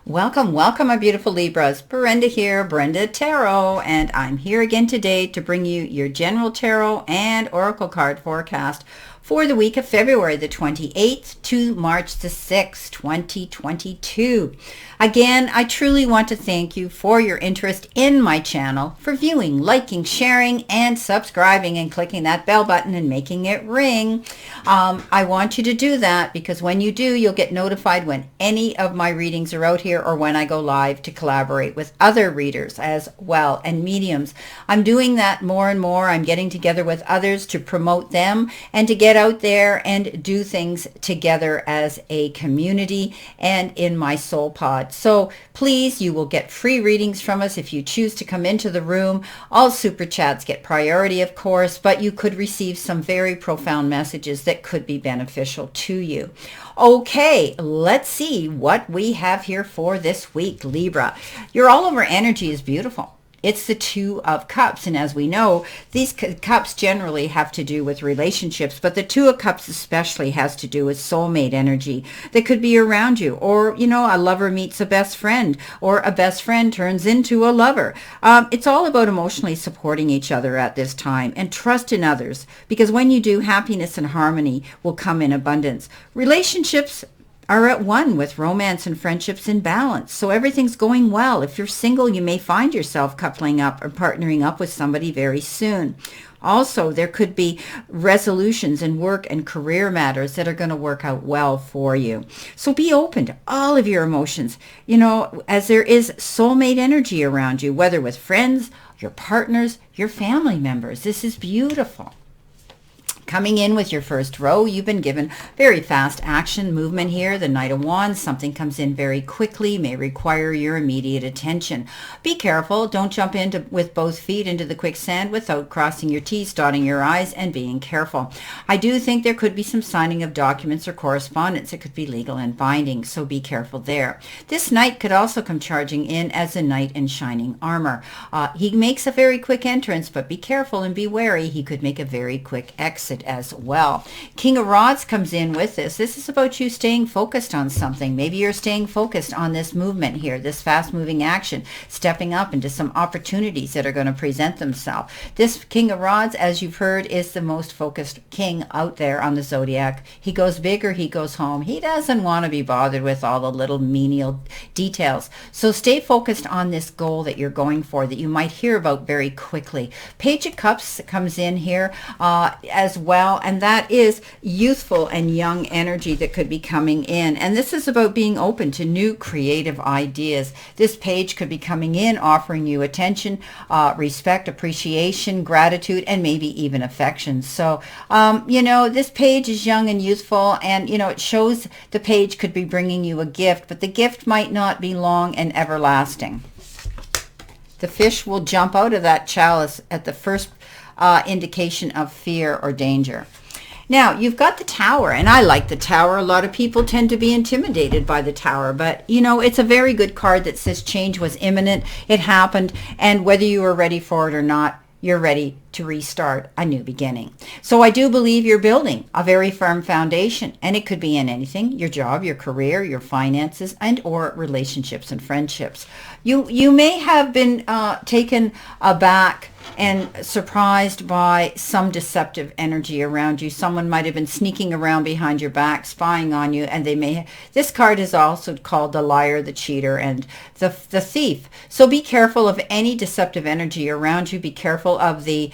Welcome, welcome, my beautiful Libras. Brenda here, Brenda Tarot, and I'm here again today to bring you your general tarot and oracle card forecast for the week of February the 28th to March the 6th, 2022. Again, I truly want to thank you for your interest in my channel, for viewing, liking, sharing, and subscribing and clicking that bell button and making it ring. I want you to do that because when you do, you'll get notified when any of my readings are out here or when I go live to collaborate with other readers as well and mediums. I'm doing that more and more. I'm getting together with others to promote them and to get out there and do things together as a community and in my soul pod. So please, you will get free readings from us if you choose to come into the room. All super chats get priority, of course, but you could receive some very profound messages that could be beneficial to you. Okay, let's see what we have here for this week, Libra. Your all-over energy is beautiful. It's the Two of Cups, and as we know, these cups generally have to do with relationships, but the Two of Cups especially has to do with soulmate energy that could be around you, or, you know, a lover meets a best friend, or a best friend turns into a lover. It's all about emotionally supporting each other at this time, and trust in others, because when you do, happiness and harmony will come in abundance. Relationships are at one with romance and friendships in balance. So everything's going well. If you're single, you may find yourself coupling up or partnering up with somebody very soon. Also, there could be resolutions in work and career matters that are going to work out well for you. So be open to all of your emotions, you know, as there is soulmate energy around you, whether with friends, your partners, your family members. This is beautiful. Coming in with your first row, you've been given very fast action movement here. The Knight of Wands, something comes in very quickly, may require your immediate attention. Be careful. Don't jump into with both feet into the quicksand without crossing your T's, dotting your I's, and being careful. I do think there could be some signing of documents or correspondence. It could be legal and binding, so be careful there. This Knight could also come charging in as a knight in shining armor. He makes a very quick entrance, but be careful and be wary. He could make a very quick exit as well. King of Rods comes in with this. This is about you staying focused on something. Maybe you're staying focused on this movement here, this fast-moving action, stepping up into some opportunities that are going to present themselves. This King of Rods, as you've heard, is the most focused king out there on the zodiac. He goes big or he goes home. He doesn't want to be bothered with all the little menial details. So stay focused on this goal that you're going for that you might hear about very quickly. Page of Cups comes in here as well, and that is youthful and young energy that could be coming in, and this is about being open to new creative ideas. This page could be coming in offering you attention, respect, appreciation, gratitude, and maybe even affection. So you know, this page is young and youthful, and you know, it shows the page could be bringing you a gift, but the gift might not be long and everlasting. The fish will jump out of that chalice at the first indication of fear or danger. Now, you've got the Tower, and I like the Tower. A lot of people tend to be intimidated by the Tower, but, you know, it's a very good card that says change was imminent, it happened, and whether you were ready for it or not, you're ready to restart a new beginning. So I do believe you're building a very firm foundation, and it could be in anything: your job, your career, your finances, and or relationships and friendships. You may have been taken aback and surprised by some deceptive energy around you. Someone might have been sneaking around behind your back, spying on you, and they may. This card is also called the liar, the cheater, and the thief. So be careful of any deceptive energy around you. Be careful of the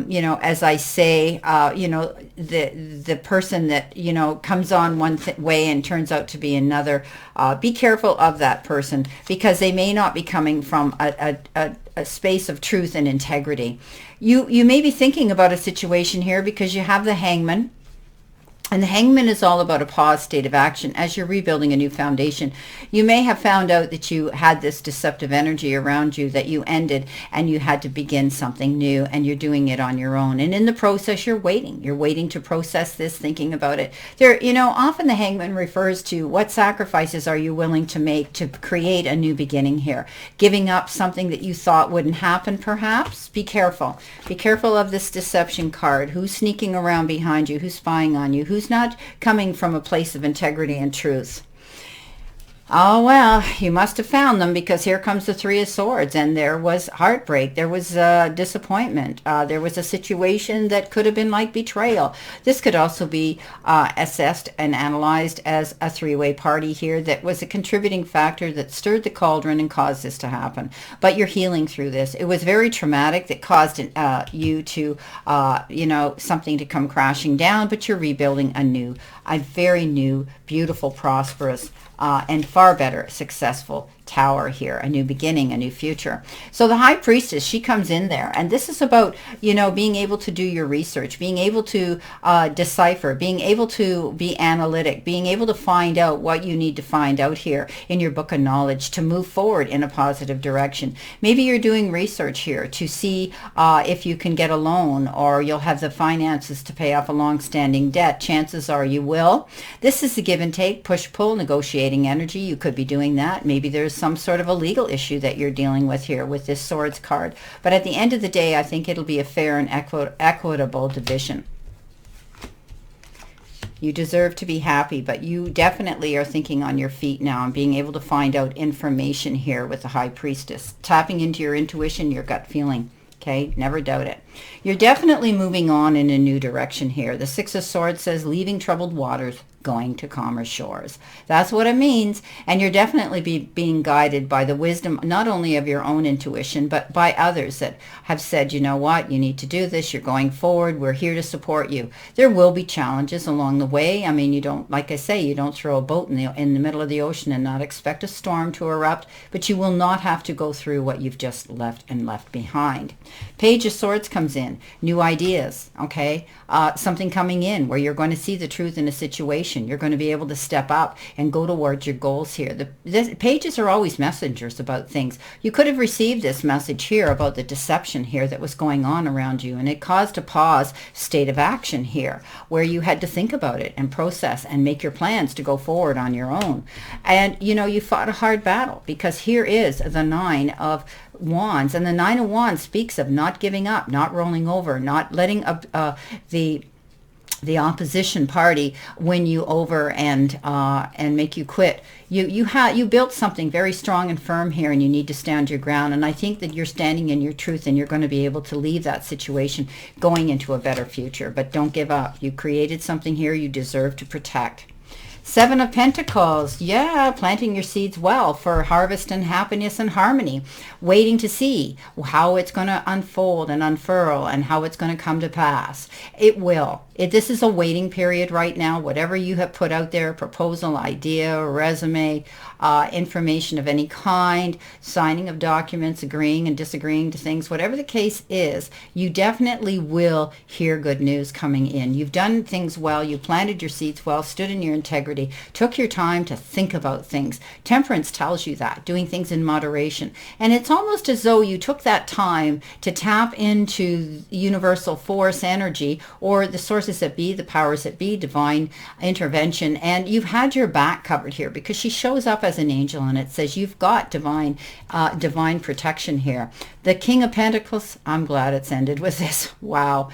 you know, as I say, you know, the person that, you know, comes on one way and turns out to be another. Be careful of that person, because they may not be coming from a space of truth and integrity. You may be thinking about a situation here because you have the Hangman. And the Hangman is all about a pause state of action as you're rebuilding a new foundation. You may have found out that you had this deceptive energy around you that you ended, and you had to begin something new, and you're doing it on your own. And in the process, you're waiting. You're waiting to process this, thinking about it. There, you know, often the Hangman refers to what sacrifices are you willing to make to create a new beginning here. Giving up something that you thought wouldn't happen, perhaps. Be careful. Be careful of this deception card. Who's sneaking around behind you? Who's spying on you? Who's not coming from a place of integrity and truth? Oh, well, you must have found them because here comes the Three of Swords, and there was heartbreak. There was disappointment. There was a situation that could have been like betrayal. This could also be assessed and analyzed as a three-way party here that was a contributing factor that stirred the cauldron and caused this to happen. But you're healing through this. It was very traumatic that caused you to, something to come crashing down, but you're rebuilding a very new, beautiful, prosperous, and far better successful tower here, a new beginning, a new future. So the High Priestess, she comes in there, and this is about, being able to do your research, being able to decipher, being able to be analytic, being able to find out what you need to find out here in your book of knowledge to move forward in a positive direction. Maybe you're doing research here to see if you can get a loan, or you'll have the finances to pay off a long-standing debt. Chances are you will. This is the give and take, push-pull, negotiating energy. You could be doing that. Maybe there's some sort of a legal issue that you're dealing with here with this Swords card. But at the end of the day, I think it'll be a fair and equitable division. You deserve to be happy, but you definitely are thinking on your feet now and being able to find out information here with the High Priestess. Tapping into your intuition, your gut feeling. Okay, never doubt it. You're definitely moving on in a new direction here. The Six of Swords says leaving troubled waters, going to calmer shores. That's what it means. And you're definitely being guided by the wisdom, not only of your own intuition, but by others that have said, you know what, you need to do this. You're going forward. We're here to support you. There will be challenges along the way. I mean, you don't, like I say, you don't throw a boat in the middle of the ocean and not expect a storm to erupt, but you will not have to go through what you've just left behind. Page of Swords comes in. New ideas, okay? Something coming in where you're going to see the truth in a situation. You're going to be able to step up and go towards your goals here. The pages are always messengers about things. You could have received this message here about the deception here that was going on around you, and it caused a pause state of action here where you had to think about it and process and make your plans to go forward on your own. And, you fought a hard battle because here is the Nine of Wands, and the Nine of Wands speaks of not giving up, not rolling over, not letting the opposition party win you over and make you quit. You built something very strong and firm here, and you need to stand your ground. And I think that you're standing in your truth, and you're going to be able to leave that situation going into a better future. But don't give up. You created something here you deserve to protect. Seven of Pentacles, yeah, planting your seeds well for harvest and happiness and harmony, waiting to see how it's going to unfold and unfurl and how it's going to come to pass. It will. This is a waiting period right now. Whatever you have put out there, proposal, idea, resume, information of any kind, signing of documents, agreeing and disagreeing to things, whatever the case is, you definitely will hear good news coming in. You've done things well. You planted your seeds well, stood in your integrity, took your time to think about things. Temperance tells you that, doing things in moderation. And it's almost as though you took that time to tap into universal force energy, or the sources that be, the powers that be, divine intervention. And you've had your back covered here because she shows up as an angel, and it says you've got divine protection here. The King of Pentacles, I'm glad it's ended with this. Wow.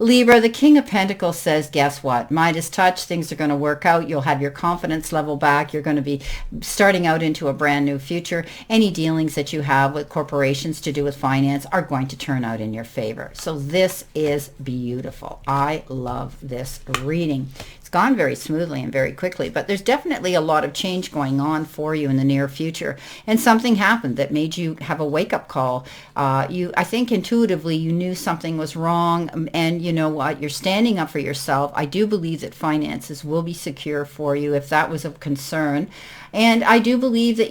Libra, the King of Pentacles says, guess what? Midas touch, things are going to work out. You'll have your confidence level back. You're going to be starting out into a brand new future. Any dealings that you have with corporations to do with finance are going to turn out in your favor. So this is beautiful. I love this reading. It's gone very smoothly and very quickly, but there's definitely a lot of change going on for you in the near future. And something happened that made you have a wake-up call. I think intuitively you knew something was wrong, and you know what? You're standing up for yourself. I do believe that finances will be secure for you if that was of concern. And I do believe that,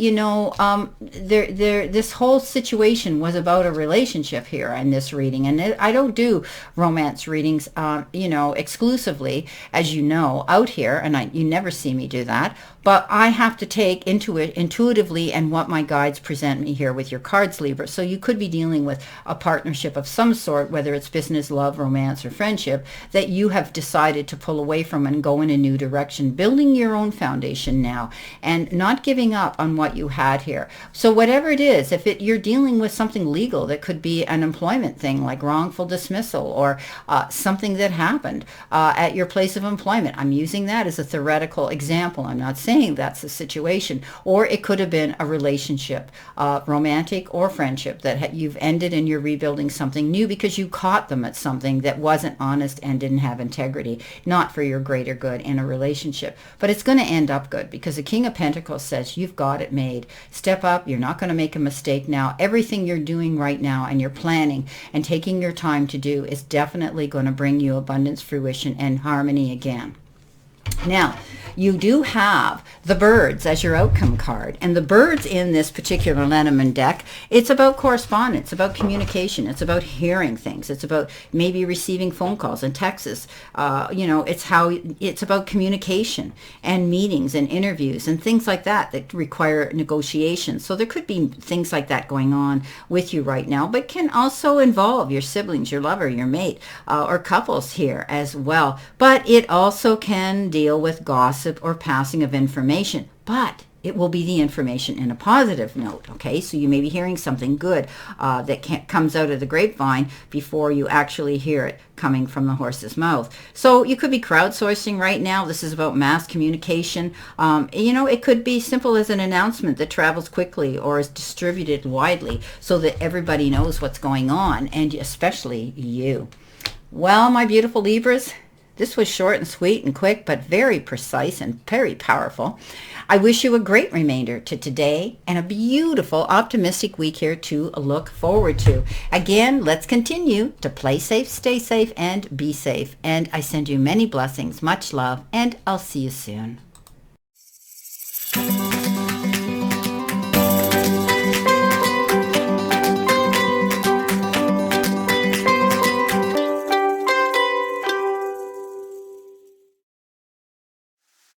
this whole situation was about a relationship here in this reading. And I don't do romance readings, exclusively, as you know, out here. And you never see me do that. But I have to take into it intuitively and what my guides present me here with your cards, Libra. So you could be dealing with a partnership of some sort, whether it's business, love, romance, or friendship, that you have decided to pull away from and go in a new direction, building your own foundation now and not giving up on what you had here. So whatever it is, if you're dealing with something legal, that could be an employment thing like wrongful dismissal, or something that happened at your place of employment. I'm using that as a theoretical example. I'm not saying saying that's the situation. Or it could have been a relationship, romantic or friendship, that you've ended and you're rebuilding something new because you caught them at something that wasn't honest and didn't have integrity, not for your greater good in a relationship. But it's going to end up good because the King of Pentacles says you've got it made. Step up. You're not going to make a mistake now. Everything you're doing right now and you're planning and taking your time to do is definitely going to bring you abundance, fruition, and harmony again. Now, you do have the birds as your outcome card. And the birds in this particular Lenormand deck, it's about correspondence, about communication. It's about hearing things. It's about maybe receiving phone calls and texts. It's about communication and meetings and interviews and things like that that require negotiation. So there could be things like that going on with you right now, but can also involve your siblings, your lover, your mate, or couples here as well. But it also can deal with gossip or passing of information, but it will be the information in a positive note, okay? So you may be hearing something good that comes out of the grapevine before you actually hear it coming from the horse's mouth. So you could be crowdsourcing right now. This is about mass communication. It could be simple as an announcement that travels quickly or is distributed widely so that everybody knows what's going on, and especially you. Well, my beautiful Libras, this was short and sweet and quick, but very precise and very powerful. I wish you a great remainder to today and a beautiful, optimistic week here to look forward to. Again, let's continue to play safe, stay safe, and be safe. And I send you many blessings, much love, and I'll see you soon.